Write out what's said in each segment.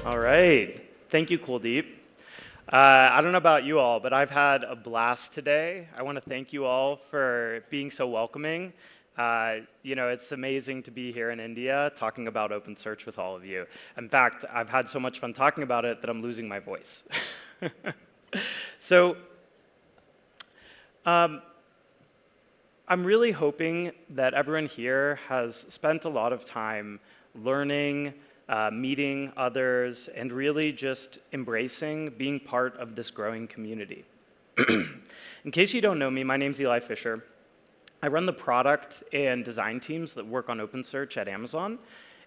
All right. Thank you, Kuldeep. I don't know about you all, but I've had a blast today. I want to thank you all for being so welcoming. It's amazing to be here in India talking about OpenSearch with all of you. In fact, I've had so much fun talking about it that I'm losing my voice. So, I'm really hoping that everyone here has spent a lot of time learning, meeting others, and really just embracing being part of this growing community. In case you don't know me, my name's Eli Fisher. I run the product and design teams that work on OpenSearch at Amazon.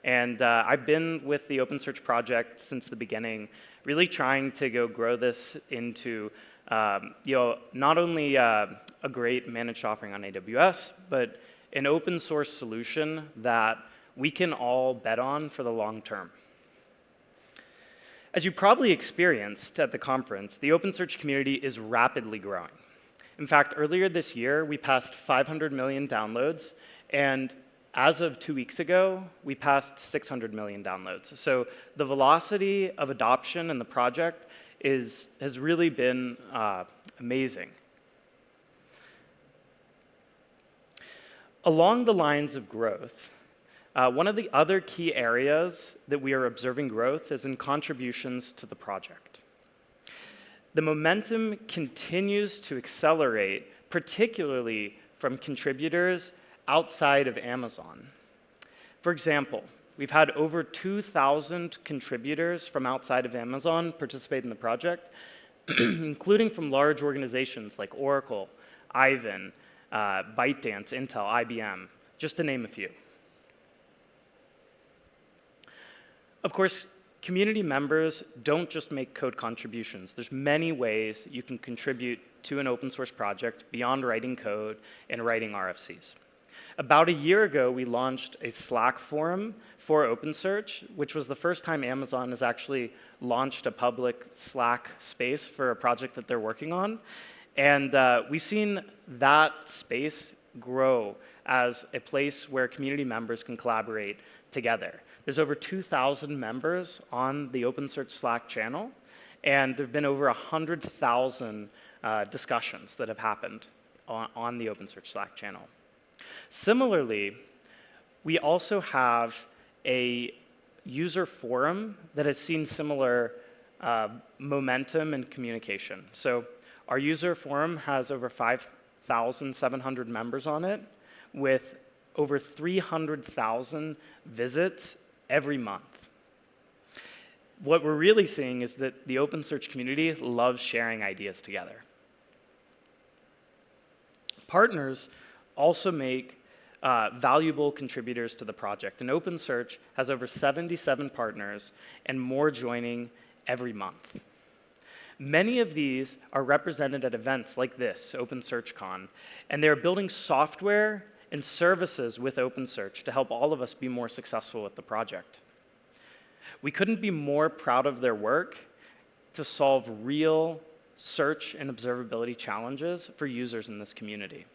And I've been with the OpenSearch project since the beginning, really trying to grow this into not only a great managed offering on AWS, but an open source solution that we can all bet on for the long term. As you probably experienced at the conference, the OpenSearch community is rapidly growing. In fact, earlier this year, we passed 500 million downloads, and as of 2 weeks ago, we passed 600 million downloads. So the velocity of adoption in the project has really been amazing. Along the lines of growth, one of the other key areas that we are observing growth is in contributions to the project. The momentum continues to accelerate, particularly from contributors outside of Amazon. For example, we've had over 2,000 contributors from outside of Amazon participate in the project, including from large organizations like Oracle, Ivan, ByteDance, Intel, IBM, just to name a few. Of course, community members don't just make code contributions. There's many ways you can contribute to an open source project beyond writing code and writing RFCs. About a year ago, we launched a Slack forum for OpenSearch, which was the first time Amazon has actually launched a public Slack space for a project that they're working on. And we've seen that space grow as a place where community members can collaborate together. There's over 2,000 members on the OpenSearch Slack channel, and there have been over 100,000 discussions that have happened on the OpenSearch Slack channel. Similarly, we also have a user forum that has seen similar momentum and communication. So our user forum has over 5,700 members on it, with over 300,000 visits every month. What we're really seeing is that the OpenSearch community loves sharing ideas together. Partners also make valuable contributors to the project, and OpenSearch has over 77 partners and more joining every month. Many of these are represented at events like this, OpenSearchCon, and they're building software and services with OpenSearch to help all of us be more successful with the project. We couldn't be more proud of their work to solve real search and observability challenges for users in this community.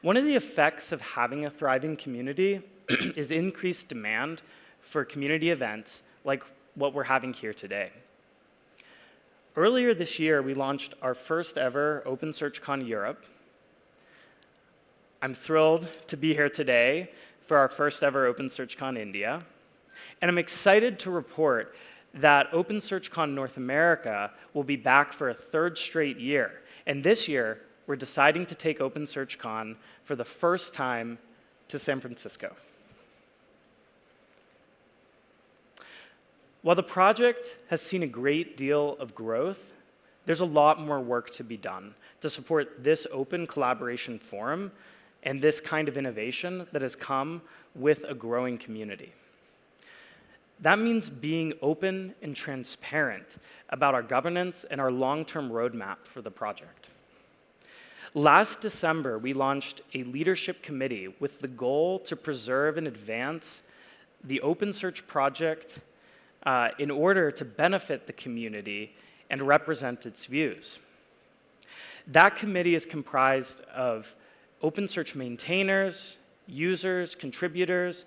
One of the effects of having a thriving community is increased demand for community events like what we're having here today. Earlier this year, we launched our first ever OpenSearchCon Europe. I'm thrilled to be here today for our first ever OpenSearchCon India. And I'm excited to report that OpenSearchCon North America will be back for a third straight year. And this year, we're deciding to take OpenSearchCon for the first time to San Francisco. While the project has seen a great deal of growth, there's a lot more work to be done to support this open collaboration forum and this kind of innovation that has come with a growing community. That means being open and transparent about our governance and our long-term roadmap for the project. Last December, we launched a leadership committee with the goal to preserve and advance the OpenSearch project in order to benefit the community and represent its views. That committee is comprised of OpenSearch maintainers, users, contributors,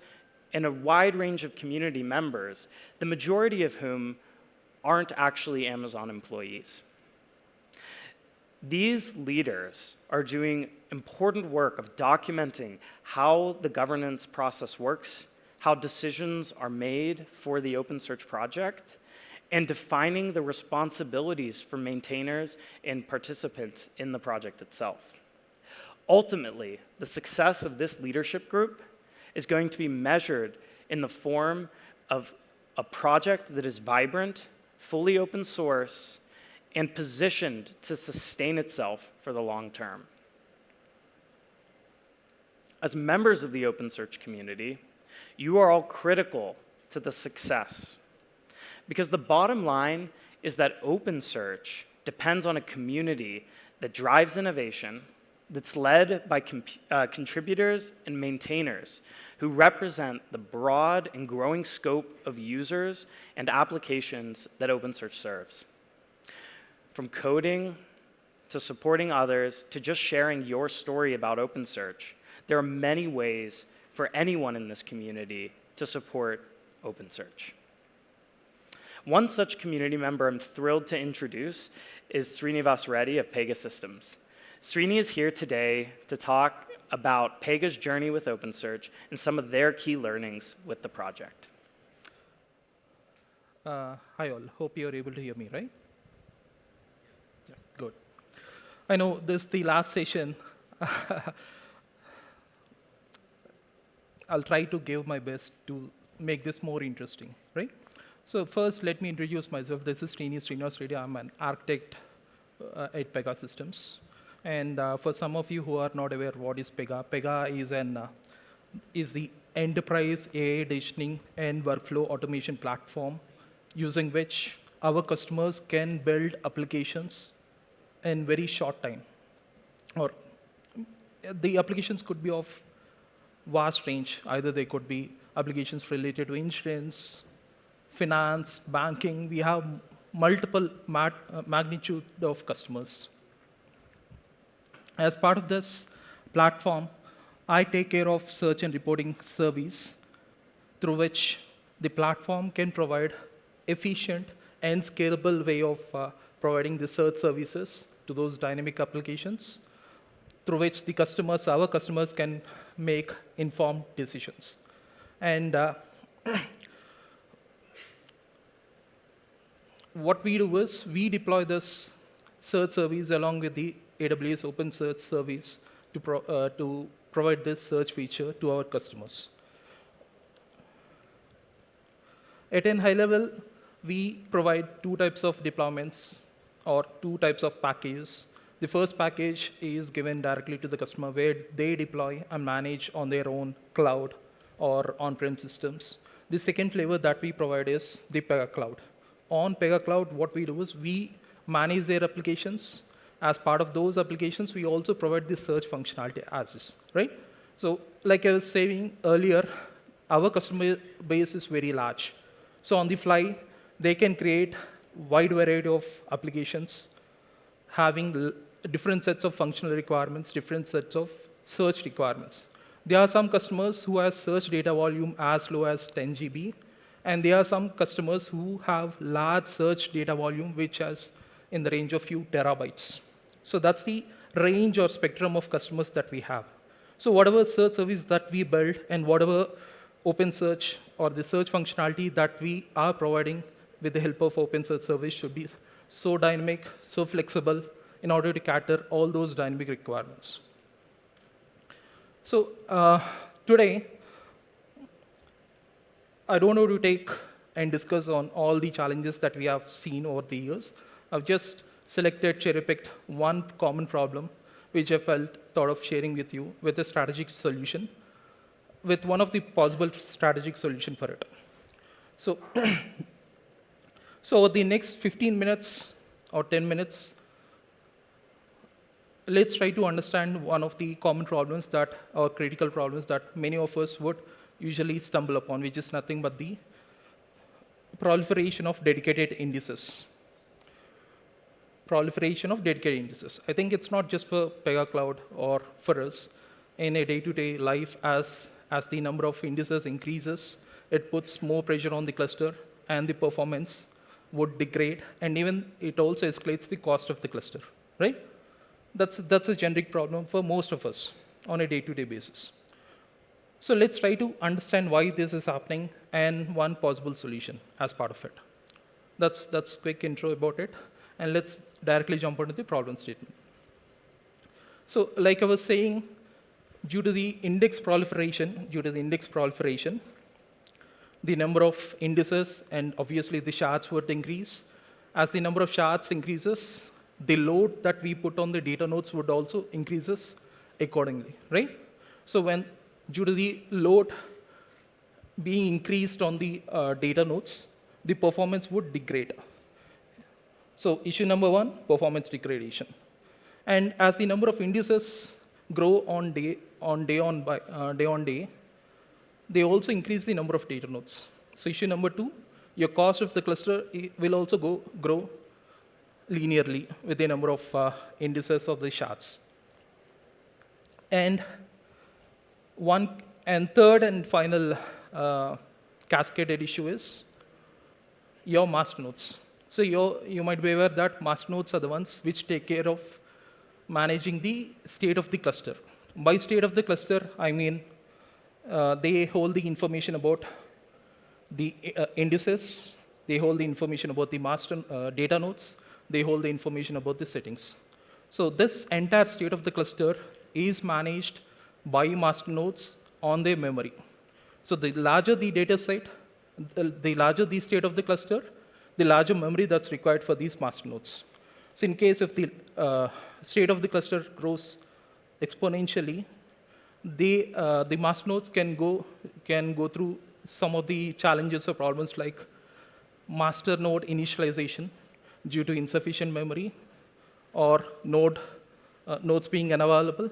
and a wide range of community members, the majority of whom aren't actually Amazon employees. These leaders are doing important work of documenting how the governance process works, how decisions are made for the OpenSearch project, and defining the responsibilities for maintainers and participants in the project itself. Ultimately, the success of this leadership group is going to be measured in the form of a project that is vibrant, fully open source, and positioned to sustain itself for the long term. As members of the OpenSearch community, you are all critical to the success, because the bottom line is that OpenSearch depends on a community that drives innovation, that's led by contributors and maintainers who represent the broad and growing scope of users and applications that OpenSearch serves. From coding to supporting others to just sharing your story about OpenSearch, there are many ways for anyone in this community to support OpenSearch. One such community member I'm thrilled to introduce is Srinivas Reddy of Pegaystems. Srini is here today to talk about Pega's journey with OpenSearch and some of their key learnings with the project. Hi all, hope you're able to hear me, right? Yeah, good. I know this is the last session. I'll try to give my best to make this more interesting, right? So first, let me introduce myself. This is Srinivas Reddy. I'm an architect at Pegaystems. And for some of you who are not aware what is Pega, Pega is the enterprise AI decisioning and workflow automation platform using which our customers can build applications in very short time. Or the applications could be of vast range. Either they could be applications related to insurance, finance, banking. We have multiple magnitude of customers. As part of this platform, I take care of search and reporting service through which the platform can provide efficient and scalable way of providing the search services to those dynamic applications through which our customers can make informed decisions. And what we do is we deploy this search service along with the AWS OpenSearch service to provide this search feature to our customers. At a high level, we provide two types of deployments or two types of packages. The first package is given directly to the customer where they deploy and manage on their own cloud or on-prem systems. The second flavor that we provide is the Pega Cloud. On Pega Cloud, what we do is we manage their applications. As part of those applications, we also provide the search functionality as is, right? So like I was saying earlier, our customer base is very large. So on the fly, they can create wide variety of applications having different sets of functional requirements, different sets of search requirements. There are some customers who have search data volume as low as 10 GB, and there are some customers who have large search data volume, which is in the range of few terabytes. So that's the range or spectrum of customers that we have. So whatever search service that we build and whatever OpenSearch or the search functionality that we are providing with the help of OpenSearch service should be so dynamic, so flexible in order to cater all those dynamic requirements. So today, I don't know to take and discuss on all the challenges that we have seen over the years. I've just cherry-picked one common problem, which I thought of sharing with you with a strategic solution, with one of the possible strategic solution for it. So, so the next 15 minutes or 10 minutes, let's try to understand one of the common problems or critical problems that many of us would usually stumble upon, which is nothing but the proliferation of dedicated indices. Proliferation of dedicated indices. I think it's not just for Pega Cloud or for us in a day-to-day life as as the number of indices increases, it puts more pressure on the cluster, and the performance would degrade, and even it also escalates the cost of the cluster, right? That's a generic problem for most of us on a day-to-day basis. So let's try to understand why this is happening and one possible solution as part of it. That's quick intro about it, and let's directly jump onto the problem statement. So like I was saying, due to the index proliferation, the number of indices and obviously the shards would increase. As the number of shards increases, the load that we put on the data nodes would also increases accordingly, right? So due to the load being increased on the data nodes, the performance would degrade. So issue number one, performance degradation. And as the number of indices grow on day, they also increase the number of data nodes. So issue number two, your cost of the cluster will also grow linearly with the number of indices of the shards. And third and final cascaded issue is your master nodes. So you might be aware that master nodes are the ones which take care of managing the state of the cluster. By state of the cluster, I mean they hold the information about the indices, they hold the information about the master data nodes, they hold the information about the settings. So this entire state of the cluster is managed by master nodes on their memory. So the larger the data set, the larger the state of the cluster, the larger memory that's required for these master nodes. So in case if the state of the cluster grows exponentially, the master nodes can go through some of the challenges or problems like master node initialization due to insufficient memory, or nodes being unavailable,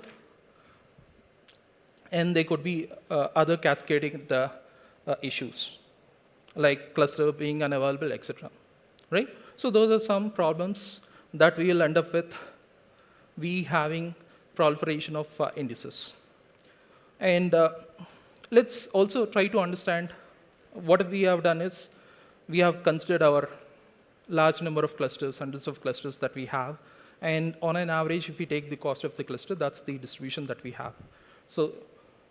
and there could be other cascading issues like cluster being unavailable, etc. Right? So those are some problems that we will end up with we having proliferation of indices. And let's also try to understand what we have done is we have considered our large number of clusters, hundreds of clusters that we have. And on an average, if we take the cost of the cluster, that's the distribution that we have. So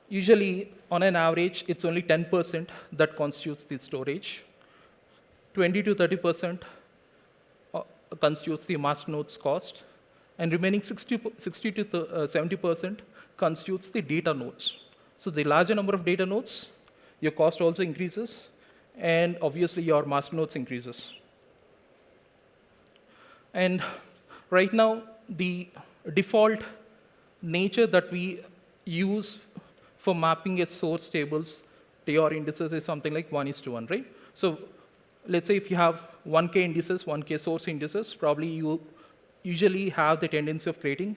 usually, on an average, it's only 10% that constitutes the storage. 20 to 30% constitutes the master nodes cost, and remaining 60 to 70% constitutes the data nodes. So the larger number of data nodes, your cost also increases, and obviously your master nodes increases. And right now, the default nature that we use for mapping a source tables to your indices is something like 1:1, right? So let's say if you have 1K indices, 1K source indices, probably you usually have the tendency of creating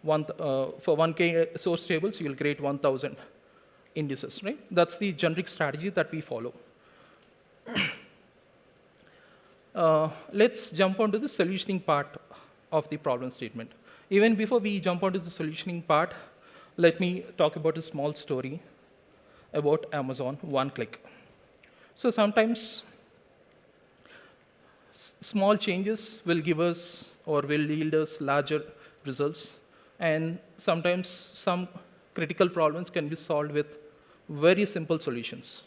for 1K source tables, you will create 1,000 indices, right? That's the generic strategy that we follow. Let's jump onto the solutioning part of the problem statement. Even before we jump onto the solutioning part, let me talk about a small story about Amazon one-click. So sometimes small changes will give us or will yield us larger results, and sometimes some critical problems can be solved with very simple solutions.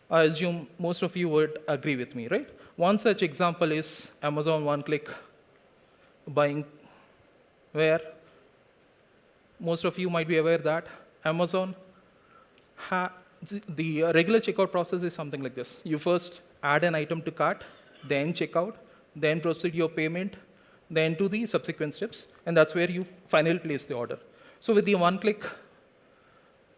I assume most of you would agree with me, right? One such example is Amazon one-click buying, where most of you might be aware that Amazon, the regular checkout process is something like this. You first add an item to cart, then checkout, then proceed your payment, then to the subsequent steps, and that's where you finally place the order. So with the one-click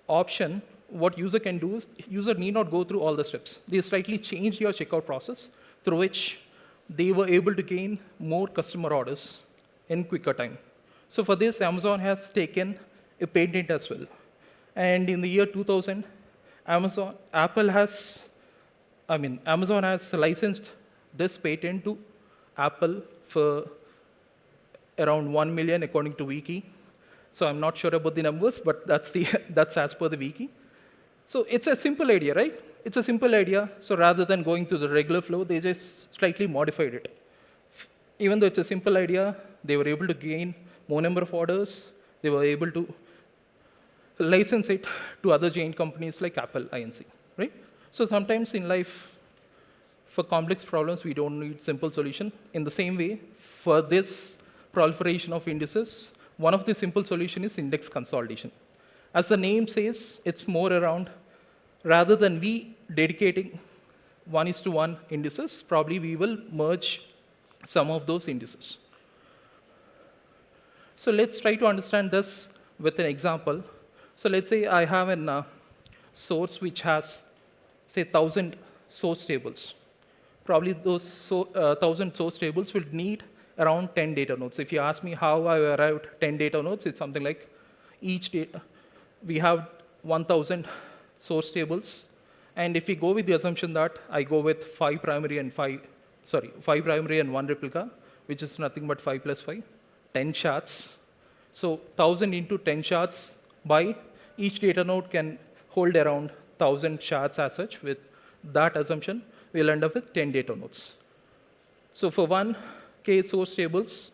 option, what user can do is, user need not go through all the steps. They slightly change your checkout process through which they were able to gain more customer orders in quicker time. So for this, Amazon has taken a patent as well. And in the year 2000, Amazon has licensed this patent to Apple for around 1 million according to Wiki. So I'm not sure about the numbers, but that's as per the Wiki. So it's a simple idea, right? It's a simple idea. So rather than going to the regular flow, they just slightly modified it. Even though it's a simple idea, they were able to gain more number of orders. They were able to license it to other giant companies like Apple, Inc., right? So sometimes in life, for complex problems, we don't need simple solution. In the same way, for this proliferation of indices, one of the simple solution is index consolidation. As the name says, it's more around, rather than we dedicating 1:1 indices, probably we will merge some of those indices. So let's try to understand this with an example. So let's say I have a source which has, say, 1,000 source tables. Probably those 1,000 source tables will need around 10 data nodes. If you ask me how I arrived 10 data nodes, it's something like each data, we have 1,000 source tables. And if we go with the assumption that I go with 5 primary and 1 replica, which is nothing but 5 plus 5, 10 shards. So 1,000 into 10 shards by each data node can hold around 1,000 shards as such. With that assumption, we'll end up with 10 data nodes. So for 1K source tables,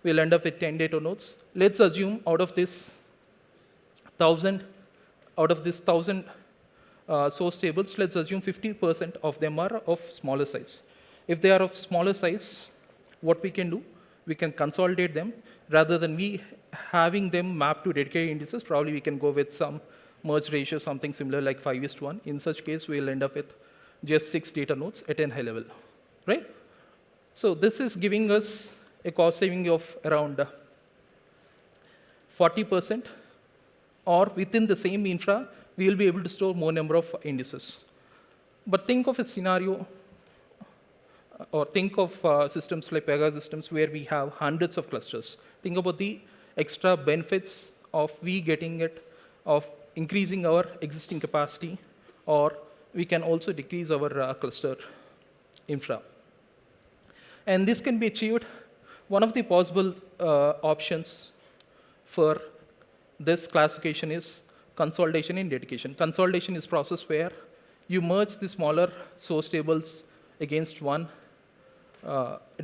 we'll end up with 10 data nodes. Let's assume out of this 1,000 source tables, let's assume 50% of them are of smaller size. If they are of smaller size, what we can do, we can consolidate them. Rather than we having them mapped to dedicated indices, probably we can go with some merge ratio, something similar like 5:1. In such case, we'll end up with just 6 data nodes at a high level, right? So this is giving us a cost saving of around 40%, or within the same infra, we will be able to store more number of indices. But think of a scenario, or think of systems like Pegaystems where we have hundreds of clusters. Think about the extra benefits of we getting it, of increasing our existing capacity, or we can also decrease our cluster infra. And this can be achieved. One of the possible options for this classification is consolidation and dedication. Consolidation is a process where you merge the smaller source tables against one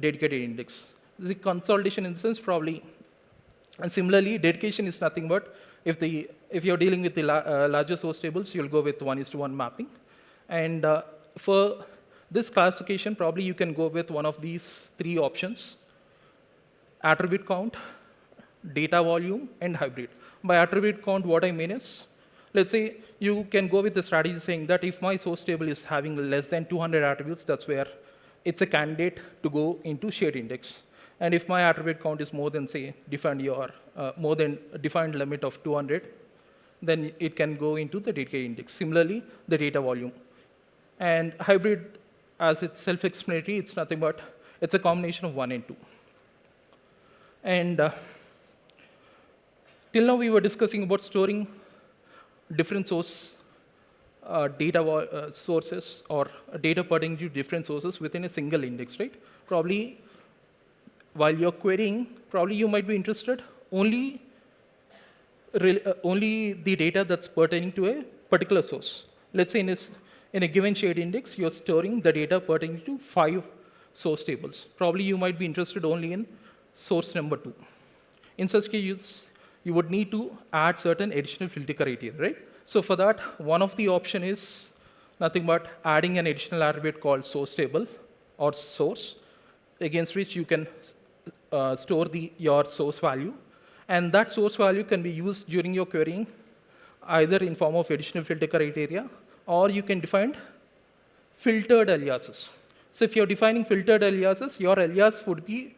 dedicated index. The consolidation in the sense probably, and similarly, dedication is nothing but if you're dealing with the larger source tables, you'll go with 1:1 mapping. And for this classification, probably you can go with one of these 3 options: attribute count, data volume, and hybrid. By attribute count, what I mean is, let's say you can go with the strategy saying that if my source table is having less than 200 attributes, that's where it's a candidate to go into shared index. And if my attribute count is more than, say, more than a defined limit of 200, then it can go into the dedicated index. Similarly, the data volume. And hybrid, as it's self-explanatory, it's nothing but it's a combination of 1 and 2. And till now, we were discussing about storing different data sources or data pertaining to different sources within a single index, right? Probably while you're querying, probably you might be interested only the data that's pertaining to a particular source. Let's say in a given shared index, you're storing the data pertaining to 5 source tables. Probably you might be interested only in source number 2. In such case, you would need to add certain additional filter criteria, right? So for that, one of the option is nothing but adding an additional attribute called source table or source, against which you can store your source value. And that source value can be used during your querying, either in form of additional filter criteria, or you can define filtered aliases. So if you're defining filtered aliases, your alias would be,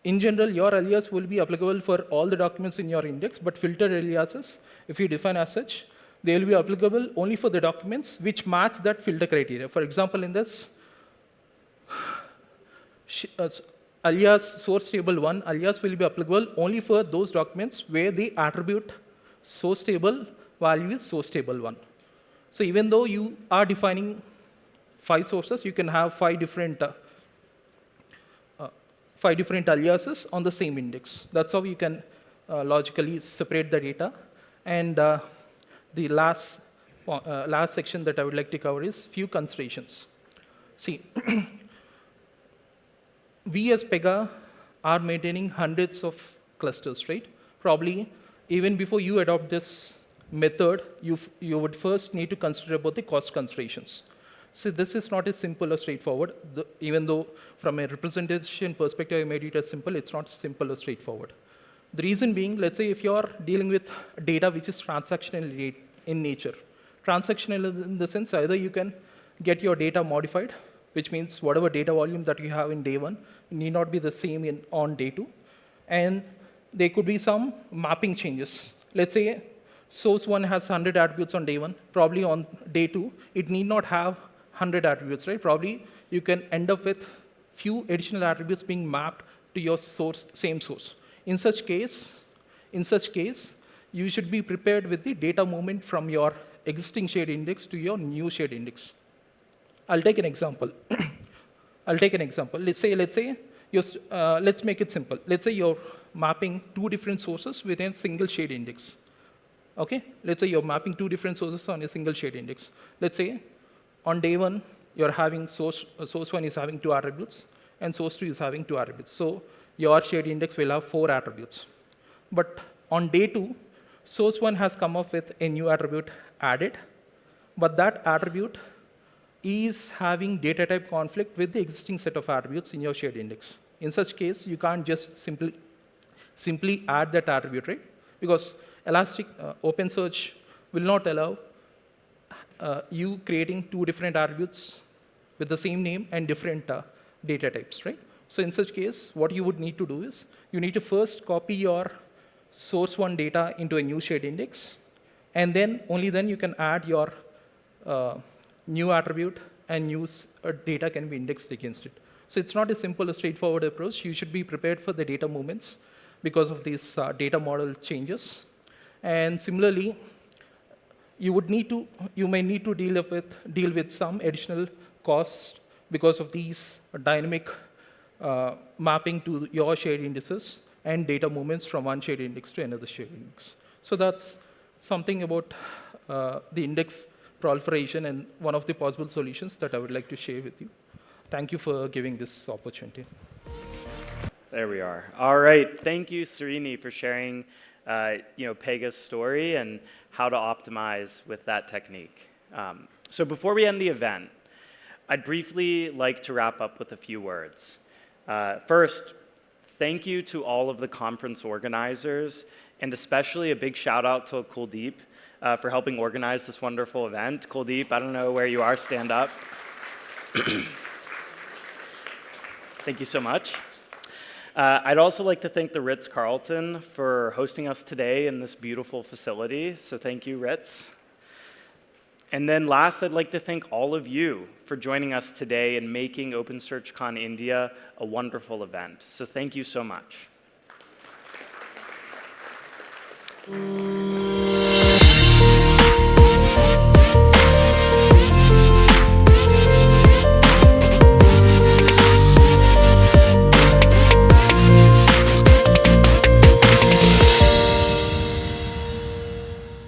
in general, your alias will be applicable for all the documents in your index, but filtered aliases, if you define as such, they will be applicable only for the documents which match that filter criteria. For example, in this, alias source table 1 alias will be applicable only for those documents where the attribute source table value is source table 1. So even though you are defining 5 sources, you can have 5 different aliases on the same index. That's how you can logically separate the data. And the last last section that I would like to cover is few considerations. See, we as Pega are maintaining hundreds of clusters, right? Probably even before you adopt this method, you would first need to consider about the cost considerations. So this is not as simple or straightforward, even though from a representation perspective I made it as simple, it's not simple or straightforward. The reason being, let's say if you're dealing with data which is transactional in nature. Transactional in the sense either you can get your data modified, which means whatever data volume that you have in day one need not be the same on day two. And there could be some mapping changes. Let's say source one has 100 attributes on day one. Probably on day two, it need not have 100 attributes, right? Probably you can end up with few additional attributes being mapped to your source, same source. In such case, you should be prepared with the data movement from your existing shared index to your new shared index. I'll take an example. Let's say let's make it simple. Let's say you're mapping two different sources within a single shared index. Okay? Let's say you're mapping two different sources on a single shared index. Let's say on day one, you're having source one is having 2 attributes, and source 2 is having 2 attributes. So your shared index will have 4 attributes. But on day 2, source 1 has come up with a new attribute added, but that attribute is having data type conflict with the existing set of attributes in your shared index. In such case, you can't just simply add that attribute, right? Because Elastic OpenSearch will not allow you creating 2 different attributes with the same name and different data types, right? So in such case, what you would need to do is you need to first copy your source 1 data into a new shared index, and then only then you can add your new attribute and new data can be indexed against it. So it's not a simple or straightforward approach. You should be prepared for the data movements because of these data model changes. And similarly, you may need to deal with some additional costs because of these dynamic mapping to your shared indices and data movements from one shared index to another shared index. So that's something about the index proliferation and one of the possible solutions that I would like to share with you. Thank you for giving this opportunity. There we are. All right. Thank you, Srini, for sharing Pega's story and how to optimize with that technique. So before we end the event, I'd briefly like to wrap up with a few words. First, thank you to all of the conference organizers, and especially a big shout out to Kuldeep for helping organize this wonderful event. Kuldeep, I don't know where you are, stand up. Thank you so much. I'd also like to thank the Ritz-Carlton for hosting us today in this beautiful facility, so thank you, Ritz. And then last, I'd like to thank all of you for joining us today and making OpenSearchCon India a wonderful event. So thank you so much.